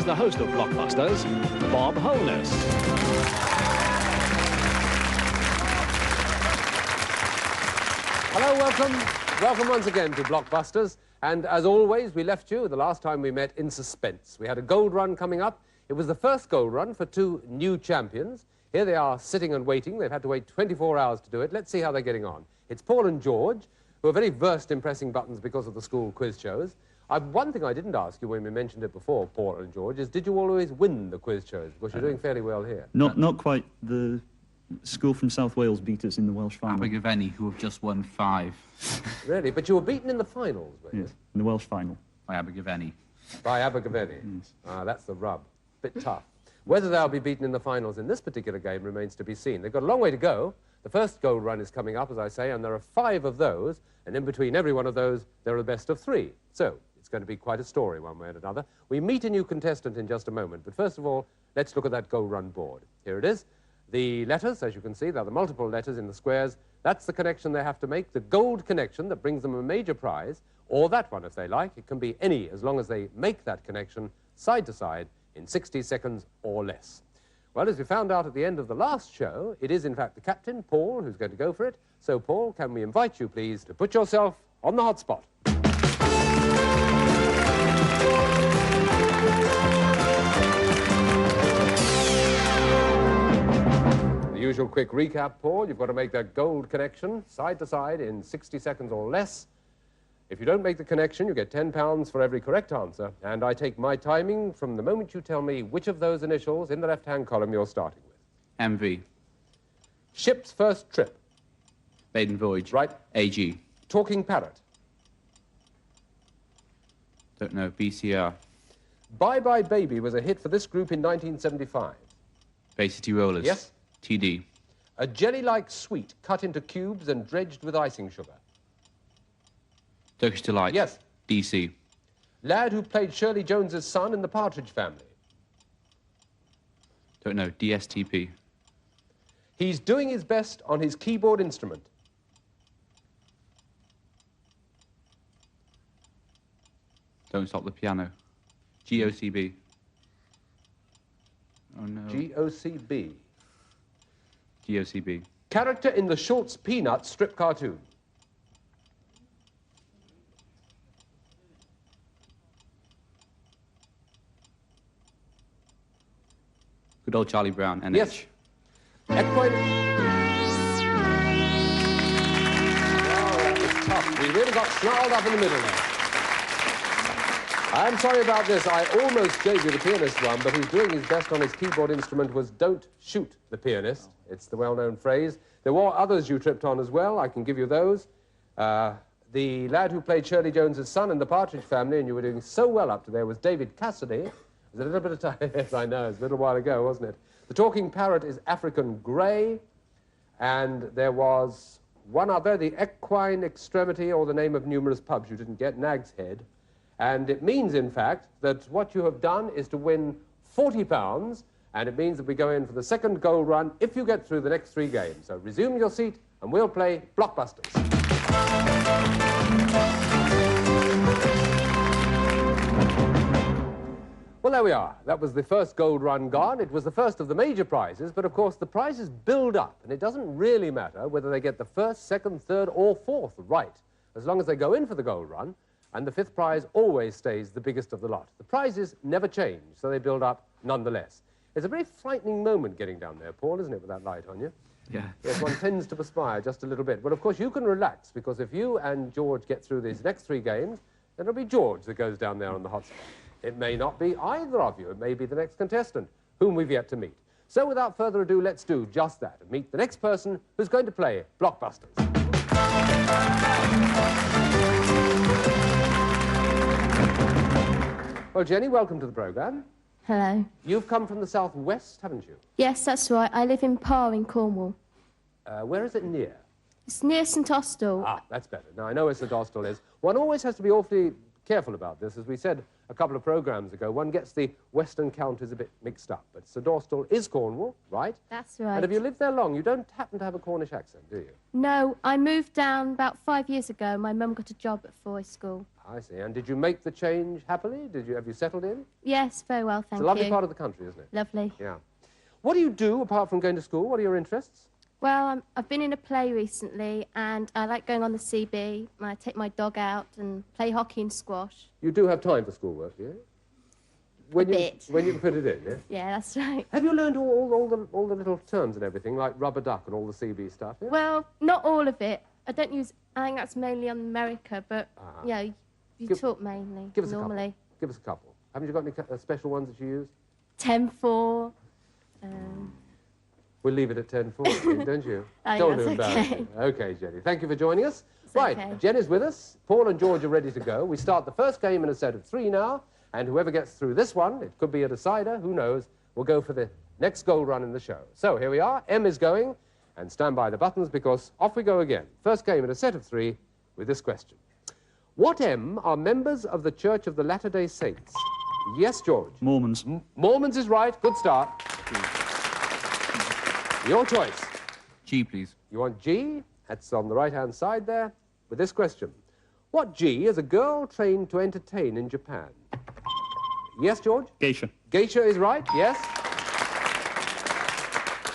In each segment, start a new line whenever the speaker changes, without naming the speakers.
the host of Blockbusters, Bob Holness.
Hello, welcome. Welcome once again to Blockbusters. And as always, we left you the last time we met in suspense. We had a gold run coming up. It was the first gold run for two new champions. Here they are sitting and waiting. They've had to wait 24 hours to do it. Let's see how they're getting on. It's Paul and George, who are very versed in pressing buttons because of the school quiz shows. One thing I didn't ask you when we mentioned it before, Paul and George, is did you always win the quiz shows? Because you're doing fairly well here.
Not quite. The school from South Wales beat us in the Welsh final.
Abergavenny, who have just won 5.
Really? But you were beaten in the finals, were you?
Yes, in the Welsh final.
By Abergavenny.
By Abergavenny?
Yes.
Ah, that's the rub. Bit tough. Whether they'll be beaten in the finals in this particular game remains to be seen. They've got a long way to go. The first gold run is coming up, as I say, and there are 5 of those, and in between every one of those, there are a best of 3. So, it's going to be quite a story one way or another. We meet a new contestant in just a moment, but first of all, let's look at that gold run board. Here it is. The letters, as you can see, they're the multiple letters in the squares. That's the connection they have to make, the gold connection that brings them a major prize, or that one if they like. It can be any, as long as they make that connection side to side in 60 seconds or less. Well, as we found out at the end of the last show, it is in fact the captain, Paul, who's going to go for it. So, Paul, can we invite you, please, to put yourself on the hot spot? The usual quick recap, Paul. You've got to make that gold connection side to side in 60 seconds or less. If you don't make the connection, you get £10 for every correct answer. And I take my timing from the moment you tell me which of those initials in the left-hand column you're starting with.
MV.
Ship's first trip.
Maiden voyage.
Right.
AG.
Talking parrot.
Don't know. BCR.
Bye Bye Baby was a hit for this group in 1975.
Bay City Rollers.
Yes.
TD.
A jelly-like sweet cut into cubes and dredged with icing sugar.
Turkish Delight.
Yes.
DC.
Lad who played Shirley Jones's son in The Partridge Family.
Don't know. DSTP.
He's doing his best on his keyboard instrument.
Don't Stop the Piano. GOCB. Oh, no.
GOCB.
GOCB.
Character in the Schultz Peanuts strip cartoon.
Good old Charlie Brown. NH.
Yes. Equine... Oh, that was tough. We really got snarled up in the middle there. I'm sorry about this. I almost gave you the pianist one, but he's doing his best on his keyboard instrument was don't shoot the pianist. It's the well-known phrase. There were others you tripped on as well. I can give you those. The lad who played Shirley Jones's son in The Partridge Family, and you were doing so well up to there, was David Cassidy. It was a little bit of time. Yes, I know. It was a little while ago, wasn't it? The talking parrot is African grey. And there was one other, the equine extremity, or the name of numerous pubs you didn't get, Nag's Head. And it means, in fact, that what you have done is to win £40, and it means that we go in for the second gold run if you get through the next 3 games. So resume your seat, and we'll play Blockbusters. Well, there we are. That was the first gold run gone. It was the first of the major prizes, but of course the prizes build up, and it doesn't really matter whether they get the first, second, third, or fourth right, as long as they go in for the gold run. And the 5th prize always stays the biggest of the lot. The prizes never change, so they build up nonetheless. It's a very frightening moment getting down there, Paul, isn't it, with that light on you?
Yeah.
Yes, one tends to perspire just a little bit. But, of course, you can relax, because if you and George get through these next 3 games, then it'll be George that goes down there on the hot spot. It may not be either of you. It may be the next contestant, whom we've yet to meet. So, without further ado, let's do just that and meet the next person who's going to play Blockbusters. Well, Jenny, welcome to the programme.
Hello.
You've come from the southwest, haven't you?
Yes, that's right. I live in Parr in Cornwall.
Where is it near?
It's near St Austell.
Ah, that's better. Now, I know where St Austell is. One always has to be awfully careful about this. As we said a couple of programmes ago, one gets the western counties a bit mixed up. But Sir Dorstall is Cornwall, right?
That's right.
And have you lived there long? You don't happen to have a Cornish accent, do you?
No, I moved down about 5 years ago. My mum got a job at Forest School.
I see. And did you make the change happily? Have you settled in?
Yes, very well, thank you.
It's a lovely part of the country, isn't it?
Lovely.
Yeah. What do you do apart from going to school? What are your interests?
Well, I've been in a play recently, and I like going on the CB. I take my dog out and play hockey and squash.
You do have time for schoolwork, do you? When you can fit it in, yeah?
Yeah, that's right.
Have you learned all the little terms and everything, like rubber duck and all the CB stuff? Yeah?
Well, not all of it. I think that's mainly on America, but, yeah, you talk mainly,
Give us
normally.
a couple. Give us a couple. Haven't you got any special ones that you use?
10-4.
We'll leave it at 10-4, don't you?
Oh,
Don't
that's
embarrass
okay.
me. Okay, Jenny. Thank you for joining us.
It's
Right,
okay.
Jen is with us. Paul and George are ready to go. We start the first game in a set of 3 now, and whoever gets through this one, it could be a decider, who knows, will go for the next goal run in the show. So here we are. M is going, and stand by the buttons because off we go again. First game in a set of 3 with this question. What M are members of the Church of the Latter-day Saints? Yes, George.
Mormons.
Mormons is right. Good start. Your choice.
G, please.
You want G? That's on the right-hand side there. With this question. What G is a girl trained to entertain in Japan? Yes, George?
Geisha.
Geisha is right. Yes.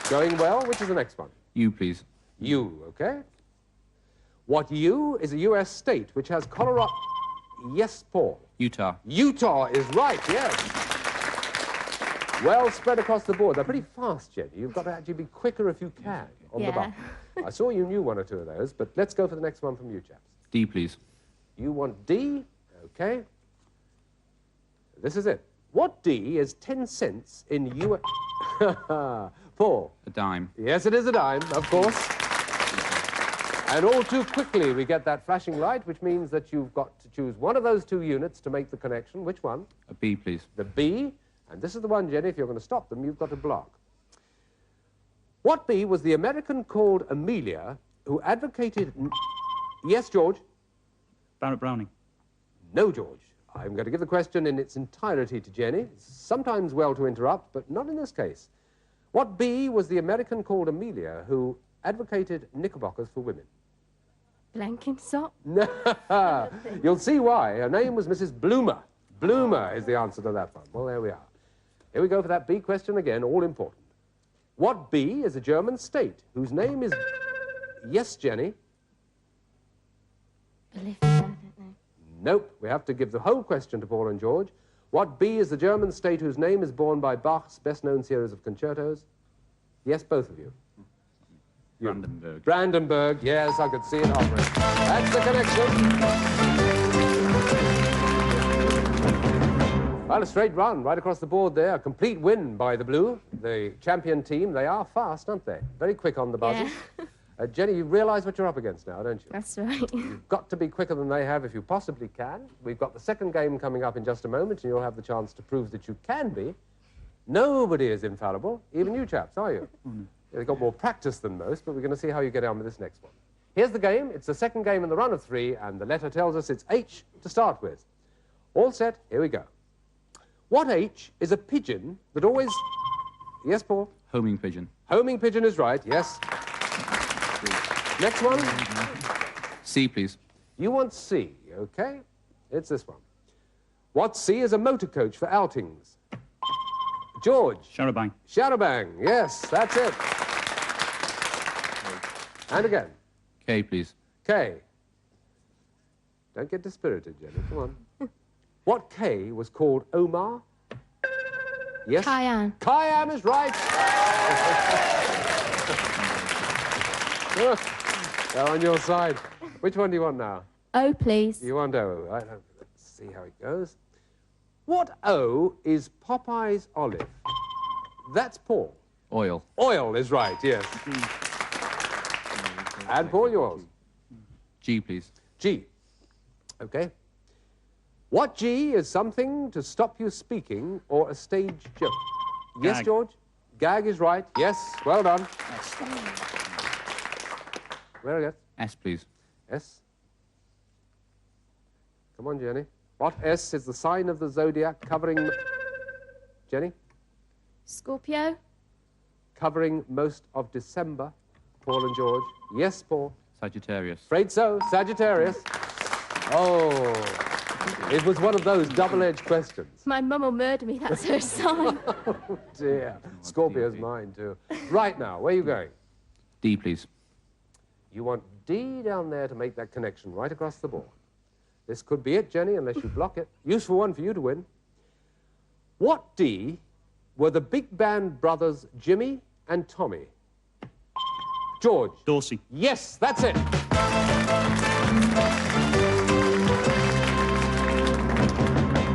Going well. Which is the next one?
U, please.
U, okay. What U is a U.S. state which has Colorado... Yes, Paul.
Utah.
Utah is right, yes. Well spread across the board. They're pretty fast, Jenny. You've got to actually be quicker if you can on the
Yeah.
button. I saw you knew 1 or 2 of those, but let's go for the next one from you chaps.
D, please.
You want D? Okay. This is it. What D is 10 cents in U.S. Paul.
A dime.
Yes, it is a dime, of course. And all too quickly we get that flashing light, which means that you've got to choose one of those 2 units to make the connection. Which one?
A B, please.
The B. And this is the one, Jenny, if you're going to stop them, you've got to block. What B was the American called Amelia who advocated... Yes, George?
Barrett Browning.
No, George. I'm going to give the question in its entirety to Jenny. It's sometimes well to interrupt, but not in this case. What B was the American called Amelia who advocated knickerbockers for women?
Blenkinsop?
No. You'll see why. Her name was Mrs. Bloomer. Bloomer is the answer to that one. Well, there we are. Here we go for that B question again, all important. What B is a German state whose name is... Yes, Jenny?
Bolivia, I don't know.
Nope. We have to give the whole question to Paul and George. What B is the German state whose name is borne by Bach's best-known series of concertos? Yes, both of you.
Brandenburg.
Brandenburg, yes, I could see it hovering. That's the connection. Well, a straight run right across the board there. A complete win by the Blue, the champion team. They are fast, aren't they? Very quick on the buzzer.
Yeah.
Jenny, you realise what you're up against now, don't you?
That's right.
You've got to be quicker than they have if you possibly can. We've got the second game coming up in just a moment, and you'll have the chance to prove that you can be. Nobody is infallible, even you chaps, are you? You've got more practice than most, but we're going to see how you get on with this next one. Here's the game. It's the second game in the run of 3, and the letter tells us it's H to start with. All set, here we go. What H is a pigeon that always... Yes, Paul?
Homing pigeon.
Homing pigeon is right, yes. Next one.
C, please.
You want C, okay? It's this one. What C is a motor coach for outings? George.
Charabang.
Shadowbang, yes, that's it. And again.
K, please.
K. Don't get dispirited, Jenny, come on. What K was called Omar? Yes?
Cayenne.
Cayenne is right. They're on your side. Which one do you want now?
O, please.
You want O, right? Let's see how it goes. What O is Popeye's olive? That's Paul.
Oil.
Oil is right, yes. And Paul, yours.
G, please.
G. Okay. What G is something to stop you speaking or a stage joke? Yes,
Gag.
George? Gag is right. Yes, well done. Very good.
S, please.
S. Come on, Jenny. What S is the sign of the zodiac covering... Jenny?
Scorpio.
Covering most of December. Paul and George. Yes, Paul.
Sagittarius.
Afraid so. Sagittarius. Oh, it was one of those double-edged questions.
My mum will murder me, that's her sign.
Oh, dear. Scorpio's mine, too. Right now, where are you going?
D, please.
You want D down there to make that connection right across the board. This could be it, Jenny, unless you block it. Useful one for you to win. What D were the big band brothers Jimmy and Tommy? George.
Dorsey.
Yes, that's it.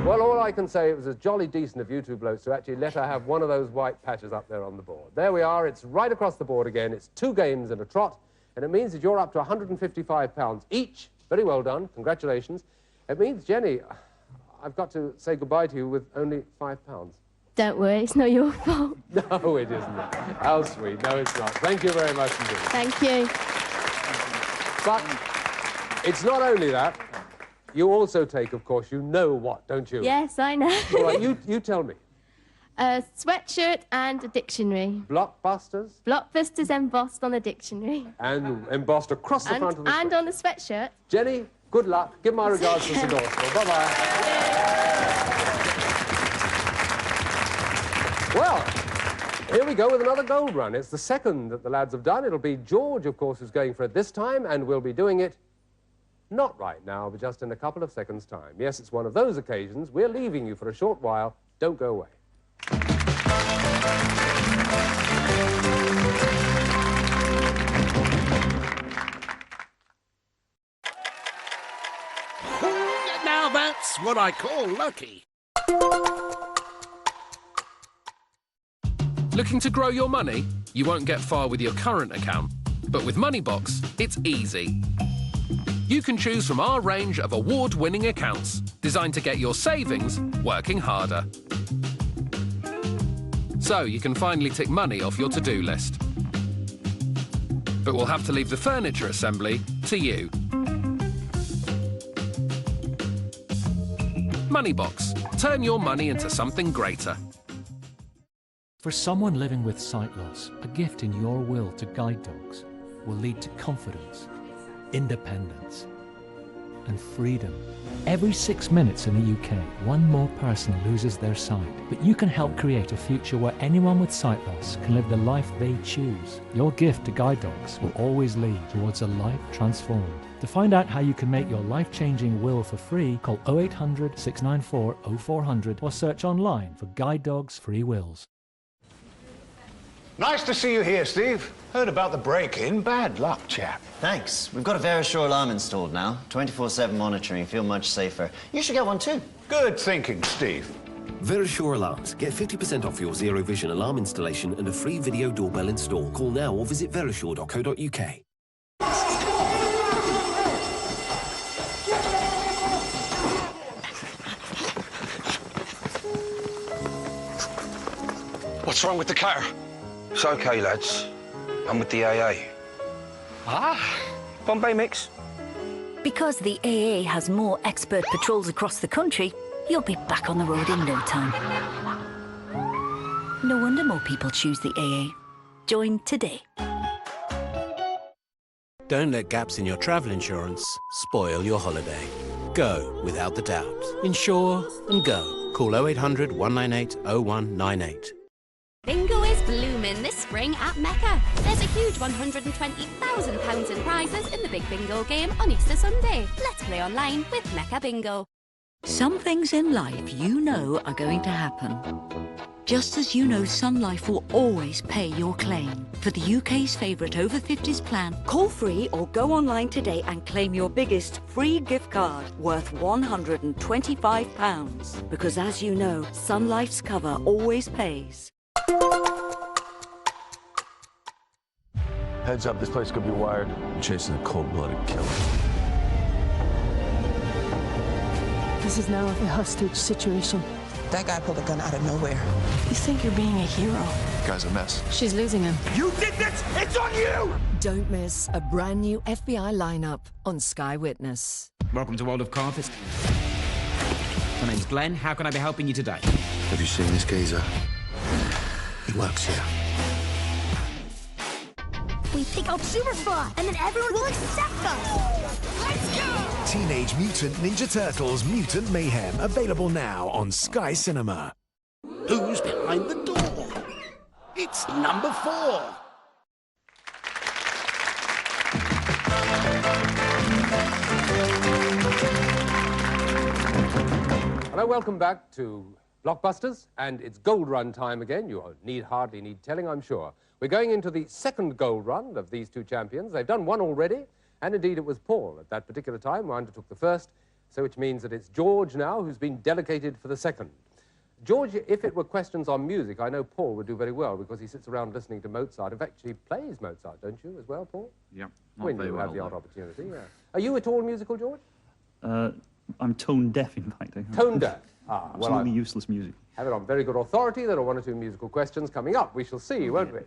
Well, all I can say, it was jolly decent of you two blokes to actually let her have one of those white patches up there on the board. There we are. It's right across the board again. It's 2 games and a trot, and it means that you're up to £155 each. Very well done. Congratulations. It means, Jenny, I've got to say goodbye to you with only £5.
Don't worry, it's not your fault.
No, it isn't. How sweet. No, it's not. Thank you very much indeed.
Thank you.
But it's not only that. You also take, of course, you know what, don't you?
Yes, I know.
All right, you tell me.
A sweatshirt and a dictionary.
Blockbusters?
Blockbusters embossed on the dictionary.
And embossed across the front of the
And on the sweatshirt.
Jenny, good luck. Give my regards to St. Austell. Bye-bye. Well, here we go with another gold run. It's the second that the lads have done. It'll be George, of course, who's going for it this time, and we'll be doing it not right now, but just in a couple of seconds' time. Yes, it's one of those occasions. We're leaving you for a short while. Don't go away.
Now that's what I call lucky.
Looking to grow your money? You won't get far with your current account. But with Moneybox, it's easy. You can choose from our range of award-winning accounts, designed to get your savings working harder. So you can finally tick money off your to-do list. But we'll have to leave the furniture assembly to you. Moneybox. Turn your money into something greater.
For someone living with sight loss, a gift in your will to guide dogs will lead to confidence, independence and freedom. Every 6 minutes in the UK, one more person loses their sight. But you can help create a future where anyone with sight loss can live the life they choose. Your gift to guide dogs will always lead towards a life transformed. To find out how you can make your life-changing will for free, call 0800 694 0400 or search online for Guide Dogs Free Wills.
Nice to see you here, Steve. Heard about the break-in. Bad luck, chap.
Thanks. We've got a Verisure alarm installed now. 24/7 monitoring. Feel much safer. You should get one too.
Good thinking, Steve.
Verisure alarms. Get 50% off your Zero Vision alarm installation and a free video doorbell install. Call now or visit verisure.co.uk.
What's wrong with the car?
It's okay, lads. I'm with the AA.
Ah.
Bombay mix.
Because the AA has more expert patrols across the country, you'll be back on the road in no time. No wonder more people choose the AA. Join today.
Don't let gaps in your travel insurance spoil your holiday. Go without the doubt. Insure and go. Call 0800 198 0198.
Bingo is blooming this spring at Mecca. There's a huge £120,000 in prizes in the Big Bingo game on Easter Sunday. Let's play online with Mecca Bingo.
Some things in life you know are going to happen. Just as you know Sun Life will always pay your claim. For the UK's favourite over 50s plan, call free or go online today and claim your biggest free gift card worth £125. Because as you know, Sun Life's cover always pays.
Heads up, this place could be wired. I'm chasing a cold-blooded killer.
This is now a hostage situation.
That guy pulled a gun out of nowhere.
You think you're being a hero?
Guy's a mess.
She's losing him.
You did this! It's on you!
Don't miss a brand new FBI lineup on Sky Witness.
Welcome to World of Carpets. My name's Glenn. How can I be helping you today?
Have you seen this geezer? He works here.
We pick up Superfly, and then everyone will accept us. Let's go!
Teenage Mutant Ninja Turtles Mutant Mayhem, available now on Sky Cinema.
Who's behind the door? It's number 4.
Hello, welcome back to Blockbusters, and it's gold run time again. You hardly need telling, I'm sure. We're going into the second gold run of these two champions. They've done one already, and indeed it was Paul at that particular time who undertook the first, so which means that it's George now who's been delegated for the second. George, if it were questions on music, I know Paul would do very well because he sits around listening to Mozart. In fact, he plays Mozart, don't you, as well, Paul?
Yep.
When you have the odd opportunity, yeah. Are you at all musical, George?
I'm tone deaf, in fact.
Tone deaf? Ah, well,
absolutely useless music.
Have it on very good authority. There are 1 or 2 musical questions coming up. We shall see, won't we?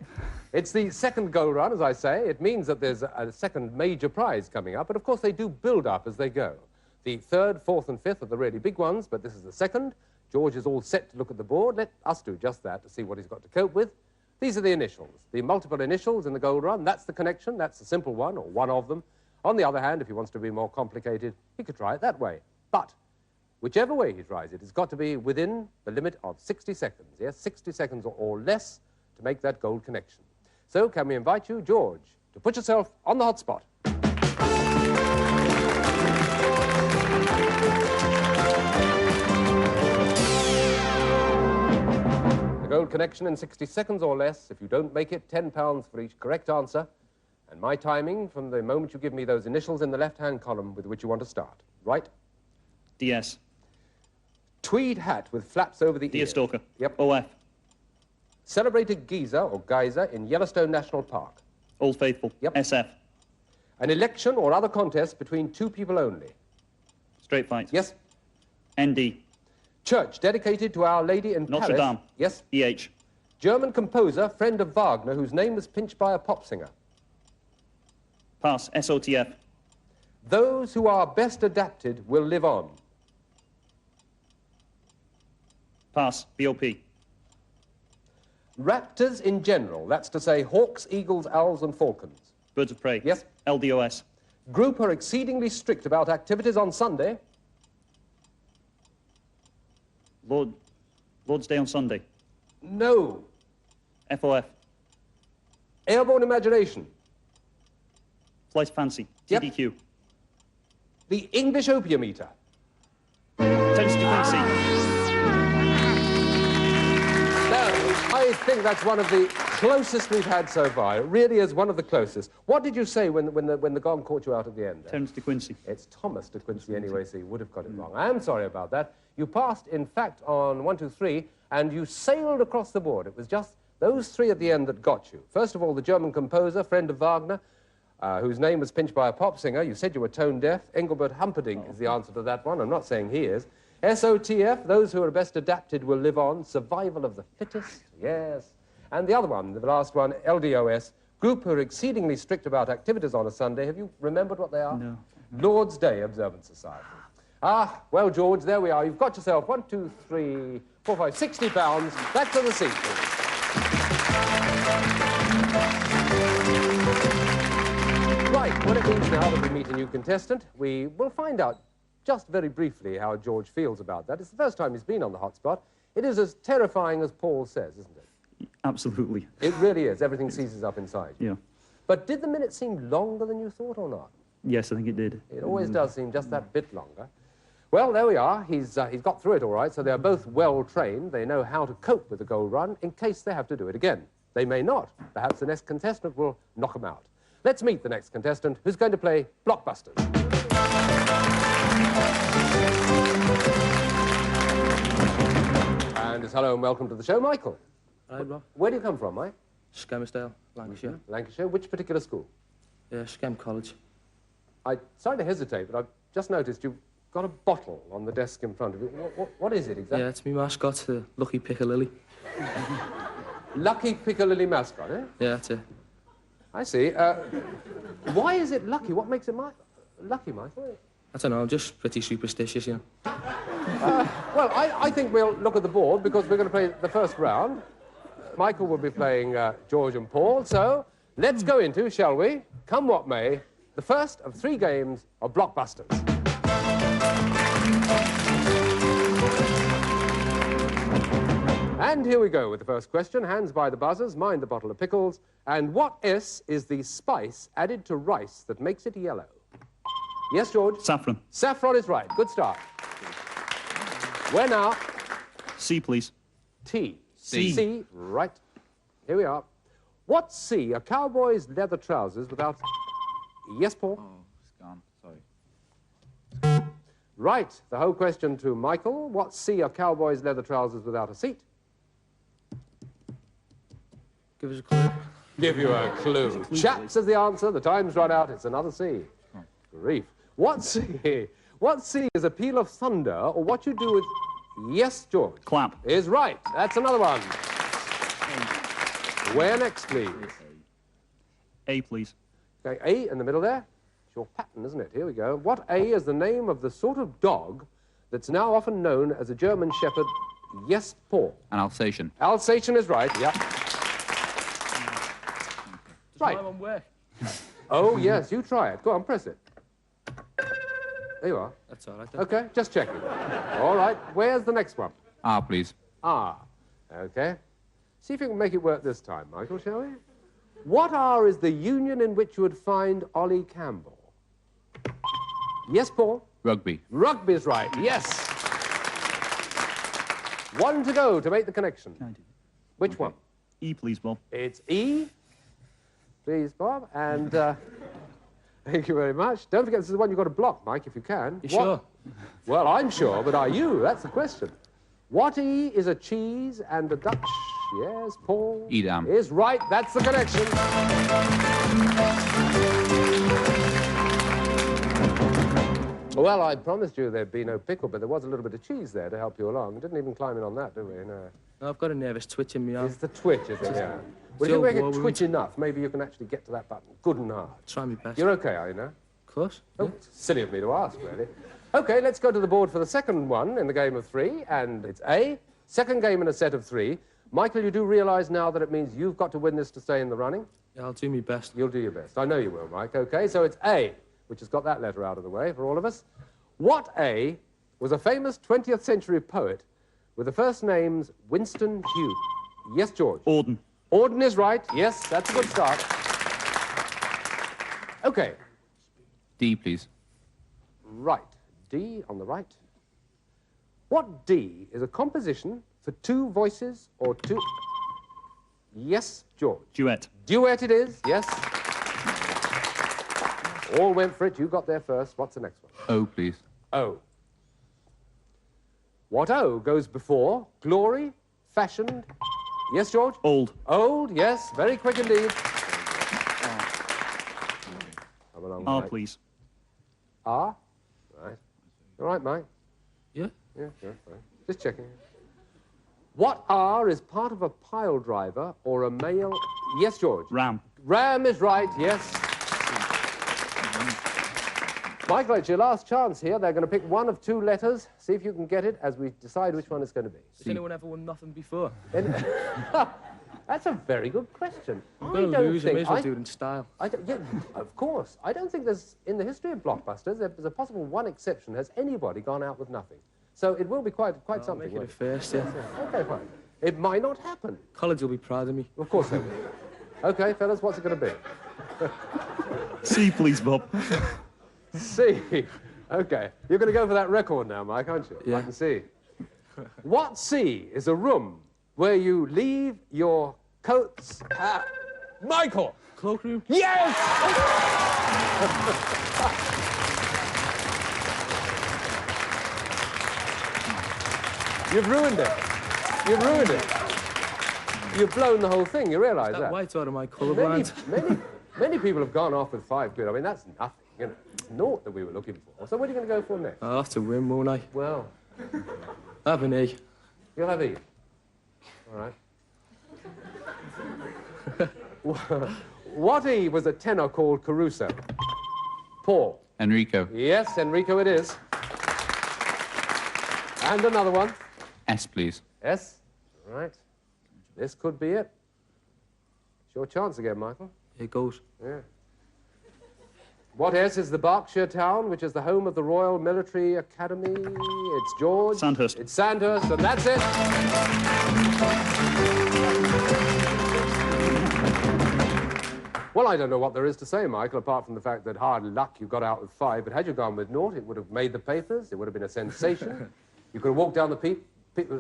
It's the second gold run, as I say. It means that there's a second major prize coming up, but of course they do build up as they go. The third, fourth, and fifth are the really big ones, but this is the second. George is all set to look at the board. Let us do just that to see what he's got to cope with. These are the initials. The multiple initials in the gold run, that's the connection. That's the simple one, or one of them. On the other hand, if he wants to be more complicated, he could try it that way. But whichever way he tries it, it's got to be within the limit of 60 seconds. Yes, 60 seconds or less to make that gold connection. So can we invite you, George, to put yourself on the hot spot? The gold connection in 60 seconds or less. If you don't make it, £10 for each correct answer. And my timing from the moment you give me those initials in the left-hand column with which you want to start. Right?
DS.
Tweed hat with flaps over the ears.
Deerstalker.
Yep.
OF.
Celebrated geyser or geyser in Yellowstone National Park.
Old Faithful.
Yep.
SF.
An election or other contest between 2 people only.
Straight fight.
Yes.
ND.
Church dedicated to Our Lady in
Notre
Paris.
Dame.
Yes.
EH.
German composer, friend of Wagner, whose name was pinched by a pop singer.
Pass. SOTF.
Those who are best adapted will live on.
Pass. BOP.
Raptors in general, that's to say hawks, eagles, owls, and falcons.
Birds of prey.
Yes.
LDOS.
Group are exceedingly strict about activities on Sunday.
Lord's Day on Sunday.
No.
FOF.
Airborne imagination.
Flight Fancy.
Yep.
TDQ.
The English opium eater.
Tense Quincy.
I think that's one of the closest we've had so far. It really is one of the closest. What did you say when the gong caught you out at the end?
Terence de Quincy.
It's Thomas de Quincy anyway, so you would have got it wrong. I am sorry about that. You passed, in fact, on 1, 2, 3, and you sailed across the board. It was just those 3 at the end that got you. First of all, the German composer, friend of Wagner, whose name was pinched by a pop singer. You said you were tone deaf. Engelbert Humperdinck is the answer to that one. I'm not saying he is. SOTF, those who are best adapted will live on. Survival of the fittest, yes. And the other one, the last one, LDOS, group who are exceedingly strict about activities on a Sunday. Have you remembered what they are?
No.
Lord's Day Observance Society. Ah, well, George, there we are. You've got yourself 1, 2, 3, 4, 5, £60. Back to the seat, please. Right, what it means now that we meet a new contestant, we will find out just very briefly how George feels about that. It's the first time he's been on the hot spot. It is as terrifying as Paul says, isn't it?
Absolutely.
It really is. Everything seizes up inside you.
Yeah.
But did the minute seem longer than you thought or not?
Yes, I think it did.
It always does seem just that bit longer. Well, there we are. He's got through it all right, so they're both well-trained. They know how to cope with the gold run in case they have to do it again. They may not. Perhaps the next contestant will knock them out. Let's meet the next contestant, who's going to play Blockbusters. And it's hello and welcome to the show, Michael.
Hi, Rob.
Where do you come from, Mike?
Skelmersdale, Lancashire.
Lancashire. Which particular school?
Yeah, Skem College.
I'm sorry to hesitate, but I've just noticed you've got a bottle on the desk in front of you. What is it exactly?
Yeah, it's my mascot, the Lucky Piccalilli.
Lucky Piccalilli mascot, eh?
Yeah, that's it.
I see. Why is it lucky? What makes it lucky, Michael?
I don't know, I'm just pretty superstitious, you know.
Well, I think we'll look at the board because we're going to play the first round. Michael will be playing George and Paul. So let's go into, shall we, come what may, the first of 3 games of Blockbusters. And here we go with the first question. Hands by the buzzers, mind the bottle of pickles. And what S is the spice added to rice that makes it yellow? Yes, George?
Saffron.
Saffron is right. Good start. Where now?
C, please.
T.
C.
C, right. Here we are. What C are cowboys' leather trousers without... Yes, Paul?
Oh, it's gone. Sorry.
Right. The whole question to Michael. What C are cowboys' leather trousers without a seat?
Give us a clue.
Give you a clue. Chaps is the answer. The time's run out. It's another C. Grief. What C? What C is a peal of thunder, or what you do with... Yes, George.
Clap.
Is right. That's another one. Where next, please?
A, please.
Okay, A in the middle there. It's your pattern, isn't it? Here we go. What A is the name of the sort of dog that's now often known as a German Shepherd? Yes, Paul.
An Alsatian.
Alsatian is right, yeah. Right.
Does my one work?
Oh, yes, you try it. Go on, press it. There you are.
That's all right, then.
Okay, just checking. All right, where's the next one?
R, please.
R. Okay. See if you can make it work this time, Michael, shall we? What R is the union in which you would find Ollie Campbell? Yes, Paul?
Rugby.
Rugby's right, yes. 1 to go to make the connection. Which one?
E, please, Bob.
It's E. Please, Bob. And thank you very much. Don't forget, this is the one you've got to block, Mike, if you can.
You sure?
Well, I'm sure, but are you? That's the question. What E is a cheese and a Dutch? Yes, Paul.
Edam.
Is right. That's the connection. Well, I promised you there'd be no pickle, but there was a little bit of cheese there to help you along. Didn't even climb in on that, did we? No.
No, I've got a nervous twitch in my arm.
It's the twitch, is it? Yeah. Well, if you make it twitch enough, maybe you can actually get to that button good and hard.
Try my best.
You're okay, are you now?
Of course.
Oh,
Yeah.
silly of me to ask, really. Okay, let's go to the board for the second one in the game of 3, and it's A. Second game in a set of 3. Michael, you do realise now that it means you've got to win this to stay in the running?
Yeah, I'll do my best.
You'll do your best. I know you will, Mike. Okay, so it's A, which has got that letter out of the way for all of us. What A was a famous 20th century poet with the first names Winston Hughes? Yes, George?
Auden.
Auden is right. Yes, that's a good start. Okay.
D, please.
Right. D on the right. What D is a composition for 2 voices or 2... Yes, George.
Duet.
Duet it is, yes. All went for it. You got there first. What's the next one?
O, please.
O. What O goes before glory, fashioned... Yes, George?
Old.
Old, yes. Very quick indeed. Come along,
R,
Mike.
please.
R? Right. All right, Mike?
Yeah?
Yeah, fine. Just checking. What R is part of a pile driver or a male... Yes, George?
Ram.
Ram is right, yes. Michael, it's your last chance here. They're going to pick one of 2 letters. See if you can get it as we decide which one it's going to be.
Has anyone ever won nothing before?
That's a very good question.
I'm going to lose. I may as well do it in style.
Yeah, of course. I don't think there's, in the history of Blockbusters, there's a possible one exception. Has anybody gone out with nothing? So it will be quite something.
Make it a first, yeah.
Okay, fine. It might not happen.
College will be proud of me.
Of course they will. Okay, fellas, what's it going to be?
C, please, Bob.
C. Okay. You're going to go for that record now, Mike, aren't you?
Yeah.
I can see. What C is a room where you leave your coats... Michael!
Cloakroom?
Yes! You've ruined it. You've ruined it. You've blown the whole thing. You realise that?
That white's out of my colourblind.
Many people have gone off with 5 quid. I mean, that's nothing, you know. It's naught that we were looking for. So what are you going to go for next?
I'll have to win, won't I?
Well...
Have an E.
You'll have E. All right. What E was a tenor called Caruso? Paul.
Enrico.
Yes, Enrico it is. And another one.
S, please.
S. Right. This could be it. It's your chance again, Michael.
Here goes.
Yeah. What S is the Berkshire town, which is the home of the Royal Military Academy? It's George.
Sandhurst.
It's Sandhurst, and that's it. Well, I don't know what there is to say, Michael, apart from the fact that hard luck you got out with 5, but had you gone with 0, it would have made the papers, it would have been a sensation. You could have walked down the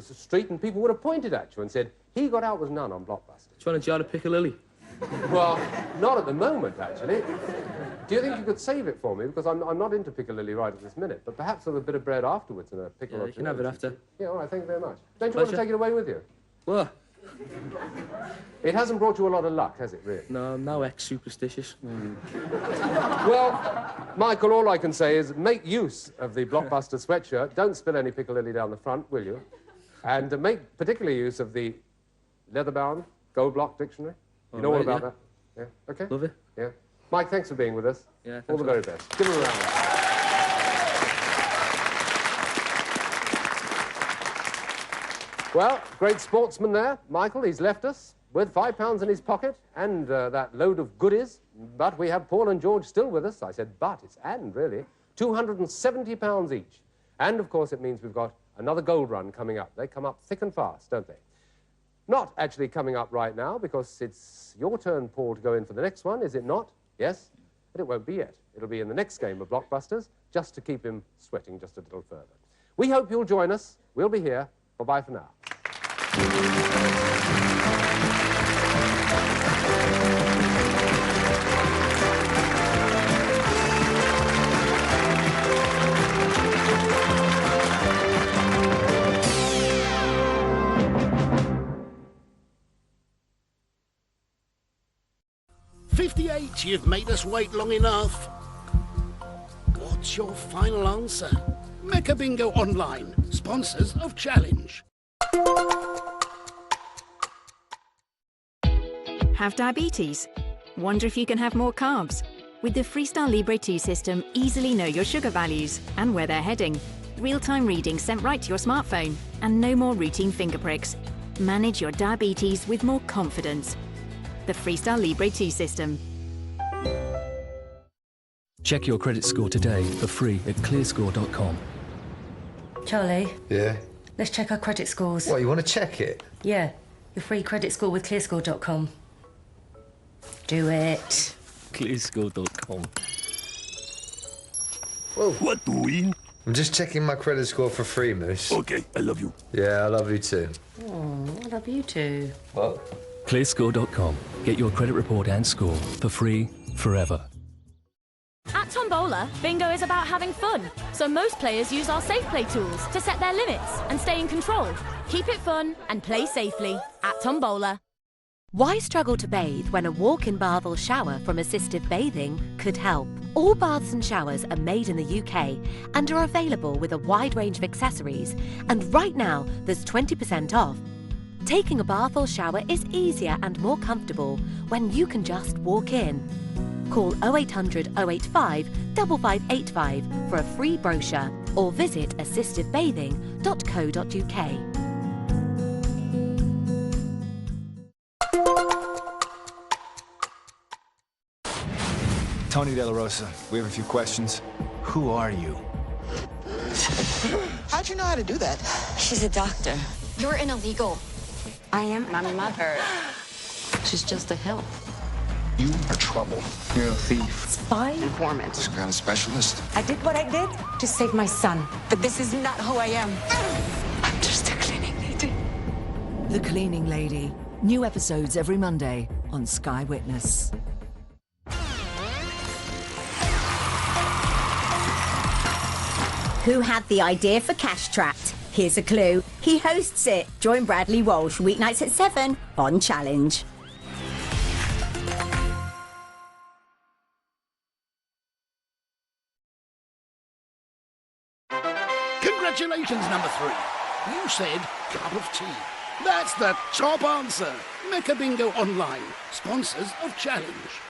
street and people would have pointed at you and said, he got out with none on Blockbusters.
Trying to jar to Piccadilly.
Well, not at the moment, actually. Do you think you could save it for me? Because I'm not into Piccadilly right at this minute, but perhaps with a bit of bread afterwards and a pickle or two.
You can have it after.
Yeah, all right, thank you very much. Don't you want to take it away with you?
What?
It hasn't brought you a lot of luck, has it, really?
No, I'm now ex-superstitious.
Well, Michael, all I can say is make use of the Blockbuster sweatshirt. Don't spill any Piccadilly down the front, will you? And make particular use of the leather-bound gold block dictionary. You know all about that? Yeah, OK?
Love it.
Yeah. Mike, thanks for being with us.
Yeah,
all the very best. Give him a round. Well, great sportsman there, Michael. He's left us with £5 in his pocket and that load of goodies. But we have Paul and George still with us. I said but, it's and, really. £270 each. And, of course, it means we've got another gold run coming up. They come up thick and fast, don't they? Not actually coming up right now, because it's your turn, Paul, to go in for the next one, is it not? Yes? But it won't be yet. It'll be in the next game of Blockbusters, just to keep him sweating just a little further. We hope you'll join us. We'll be here. Bye-bye for now.
You've made us wait long enough. What's your final answer? Mecha Bingo Online, sponsors of Challenge.
Have diabetes? Wonder if you can have more carbs? With the Freestyle Libre 2 system, easily know your sugar values and where they're heading. Real-time readings sent right to your smartphone, and no more routine finger pricks. Manage your diabetes with more confidence. The Freestyle Libre 2 system.
Check your credit score today for free at clearscore.com.
Charlie?
Yeah?
Let's check our credit scores.
What, you want to check it?
Yeah, your free credit score with clearscore.com. Do it.
Clearscore.com.
Whoa. What doing? I'm just checking my credit score for free, Moose.
Okay, I love you.
Yeah, I love you too.
Oh, I love you too.
What?
Clearscore.com. Get your credit report and score for free forever.
At Tombola, bingo is about having fun, so most players use our safe play tools to set their limits and stay in control. Keep it fun and play safely at Tombola.
Why struggle to bathe when a walk-in bath or shower from Assistive Bathing could help? All baths and showers are made in the UK and are available with a wide range of accessories, and right now there's 20% off. Taking a bath or shower is easier and more comfortable when you can just walk in. Call 0800 085 5585 for a free brochure or visit assistivebathing.co.uk.
Tony De La Rosa, we have a few questions. Who are you?
How'd you know how to do that?
She's a doctor.
You're an illegal.
I am my mother. She's just a help.
You are trouble. You're a thief.
Spy informant.
Some kind of specialist.
I did what I did to save my son. But this is not who I am. I'm just a cleaning lady.
The Cleaning Lady. New episodes every Monday on Sky Witness.
Who had the idea for Cash Trapped? Here's a clue. He hosts it. Join Bradley Walsh weeknights at 7 on Challenge.
Congratulations, number 3. You said cup of tea. That's the top answer. Mecha Bingo Online, sponsors of Challenge.